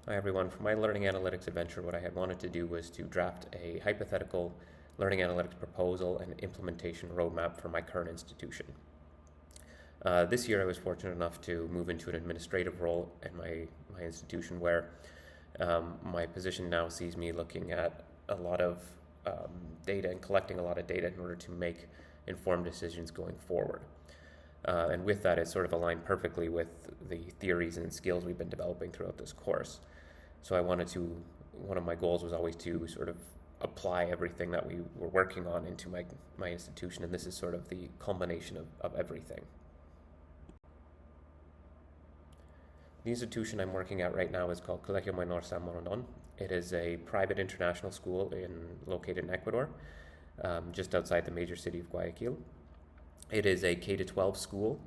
Hi everyone. For my learning analytics adventure, what I had wanted to do was to draft a hypothetical learning analytics proposal and implementation roadmap for my current institution. This year I was fortunate enough to move into an administrative role at my institution where my position now sees me looking at a lot of data and collecting a lot of data in order to make informed decisions going forward. And with that, it sort of aligned perfectly with the theories and skills we've been developing throughout this course. So one of my goals was always to sort of apply everything that we were working on into my institution, and this is sort of the culmination of everything. The institution I'm working at right now is called Colegio Menor San Moronon. It is a private international school located in Ecuador, just outside the major city of Guayaquil. It is a K-12 school.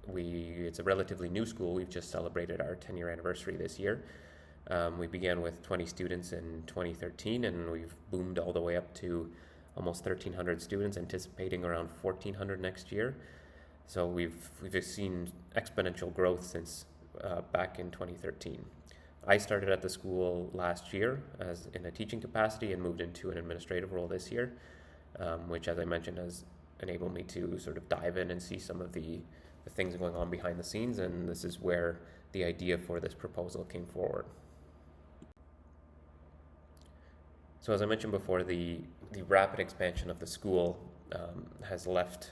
It's a relatively new school. We've just celebrated our 10-year anniversary this year. We began with 20 students in 2013, and we've boomed all the way up to almost 1,300 students, anticipating around 1,400 next year. So we've seen exponential growth since back in 2013. I started at the school last year as in a teaching capacity and moved into an administrative role this year, which, as I mentioned, has enabled me to sort of dive in and see some of the things going on behind the scenes, and this is where the idea for this proposal came forward. So as I mentioned before, the rapid expansion of the school has left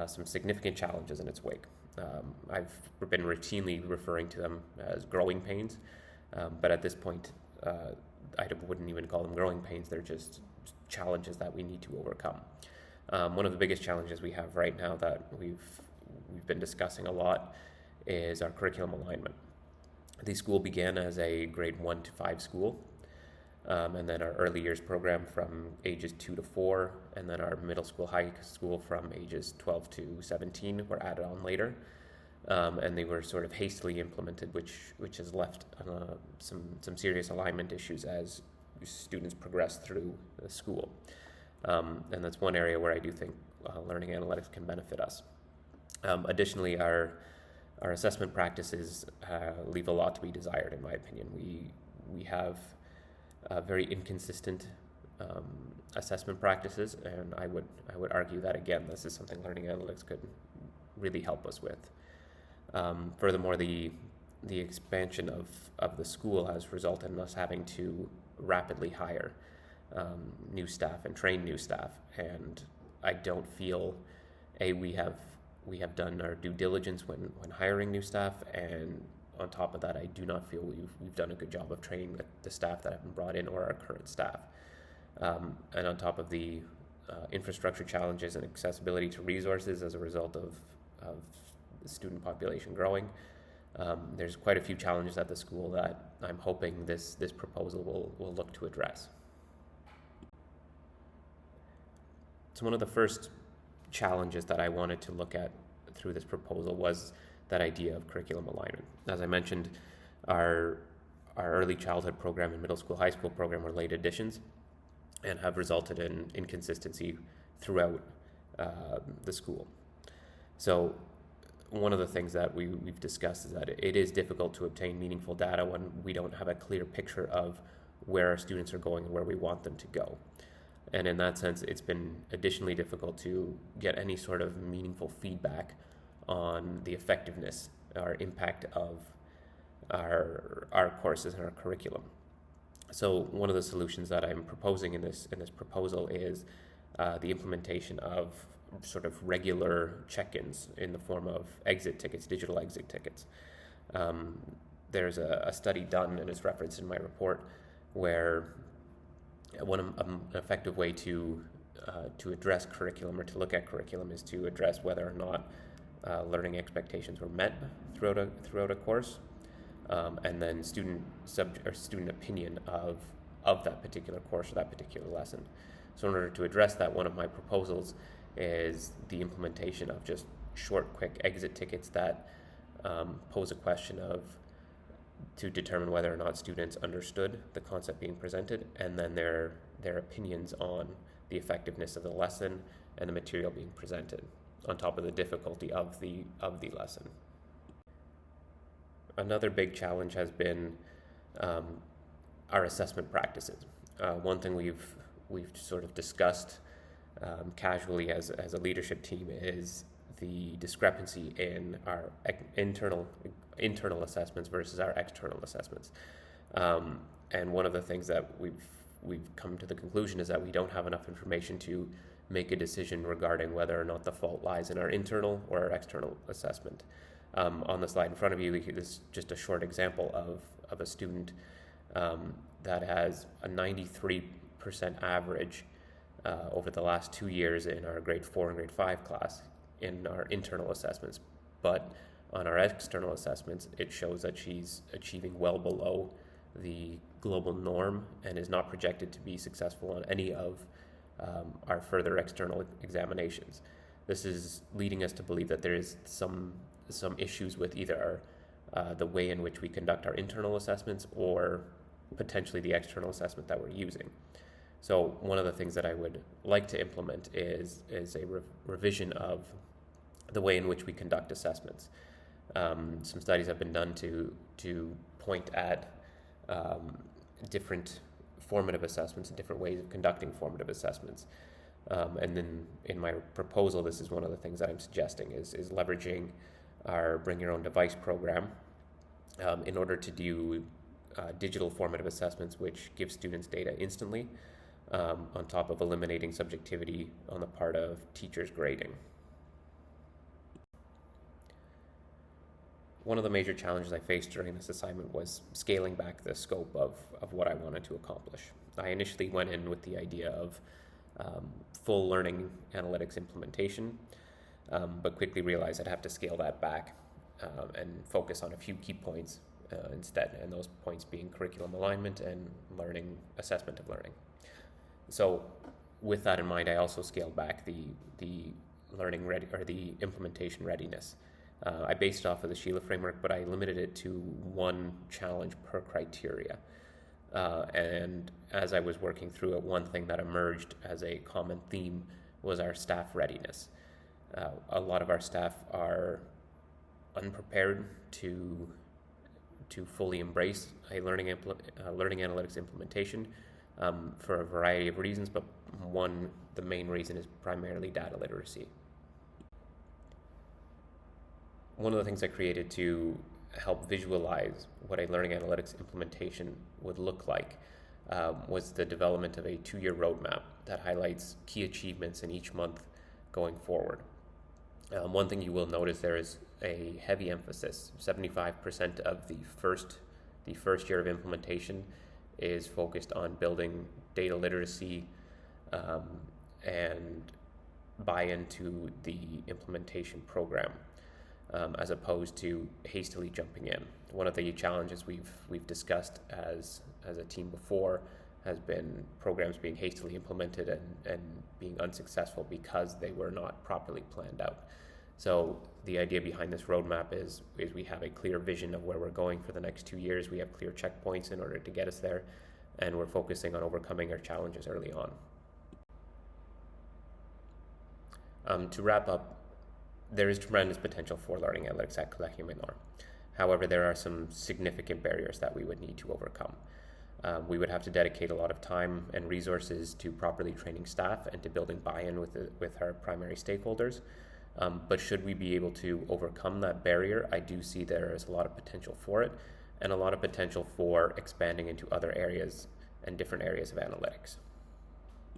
some significant challenges in its wake. I've been routinely referring to them as growing pains, but at this point, I wouldn't even call them growing pains. They're just challenges that we need to overcome. One of the biggest challenges we have right now that we've been discussing a lot is our curriculum alignment. The school began as a grade 1 to 5 school, and then our early years program from ages 2 to 4, and then our middle school, high school from ages 12 to 17 were added on later, and they were sort of hastily implemented, which has left some serious alignment issues as students progress through the school. And that's one area where I do think learning analytics can benefit us. Additionally, our assessment practices leave a lot to be desired, in my opinion. We have very inconsistent assessment practices, and I would argue that again, this is something learning analytics could really help us with. Furthermore, the expansion of the school has resulted in us having to rapidly hire new staff and train new staff, and I don't feel we have done our due diligence when hiring new staff, and on top of that, I do not feel we've done a good job of training the staff that have been brought in or our current staff. And on top of the infrastructure challenges and accessibility to resources as a result of the student population growing, there's quite a few challenges at the school that I'm hoping this proposal will look to address. So one of the first challenges that I wanted to look at through this proposal was that idea of curriculum alignment. As I mentioned, our early childhood program and middle school, high school program were late additions and have resulted in inconsistency throughout the school. So one of the things that we've discussed is that it is difficult to obtain meaningful data when we don't have a clear picture of where our students are going and where we want them to go. And in that sense, it's been additionally difficult to get any sort of meaningful feedback on the effectiveness or impact of our courses and our curriculum. So one of the solutions that I'm proposing in this proposal is the implementation of sort of regular check-ins in the form of exit tickets, digital exit tickets. There's a study done, and it's referenced in my report, where an effective way to address curriculum or to look at curriculum is to address whether or not learning expectations were met throughout a course, and then student opinion of that particular course or that particular lesson. So in order to address that, one of my proposals is the implementation of just short, quick exit tickets that pose a question to determine whether or not students understood the concept being presented, and then their opinions on the effectiveness of the lesson and the material being presented, on top of the difficulty of the lesson. Another big challenge has been um, our assessment practices. One thing we've sort of discussed casually as a leadership team is the discrepancy in our internal assessments versus our external assessments. And one of the things that we've come to the conclusion is that we don't have enough information to make a decision regarding whether or not the fault lies in our internal or our external assessment. On the slide in front of you, this is just a short example of a student that has a 93% average over the last 2 years in our grade 4 and grade 5 class in our internal assessments. But on our external assessments, it shows that she's achieving well below the global norm and is not projected to be successful on any of our further external examinations. This is leading us to believe that there is some issues with either the way in which we conduct our internal assessments or potentially the external assessment that we're using. So one of the things that I would like to implement is a revision of the way in which we conduct assessments. Some studies have been done to point at different formative assessments and different ways of conducting formative assessments. And then in my proposal, this is one of the things that I'm suggesting is leveraging our Bring Your Own Device program in order to do digital formative assessments, which give students data instantly, on top of eliminating subjectivity on the part of teachers grading. One of the major challenges I faced during this assignment was scaling back the scope of what I wanted to accomplish. I initially went in with the idea of full learning analytics implementation, but quickly realized I'd have to scale that back and focus on a few key points instead, and those points being curriculum alignment and learning assessment of learning. So with that in mind, I also scaled back the learning ready or the implementation readiness. I based it off of the Sheila framework, but I limited it to one challenge per criteria. And as I was working through it, one thing that emerged as a common theme was our staff readiness. A lot of our staff are unprepared to fully embrace a learning analytics implementation for a variety of reasons, but the main reason is primarily data literacy. One of the things I created to help visualize what a learning analytics implementation would look like was the development of a 2-year roadmap that highlights key achievements in each month going forward. One thing you will notice, there is a heavy emphasis. 75% of the first year of implementation is focused on building data literacy and buy-in to the implementation program, as opposed to hastily jumping in. One of the challenges we've discussed as a team before has been programs being hastily implemented and being unsuccessful because they were not properly planned out. So the idea behind this roadmap is we have a clear vision of where we're going for the next 2 years. We have clear checkpoints in order to get us there, and we're focusing on overcoming our challenges early on. To wrap up, there is tremendous potential for learning analytics at Quebec Humanoir. However, there are some significant barriers that we would need to overcome. We would have to dedicate a lot of time and resources to properly training staff and to building buy-in with our primary stakeholders. But should we be able to overcome that barrier, I do see there is a lot of potential for it and a lot of potential for expanding into other areas and different areas of analytics.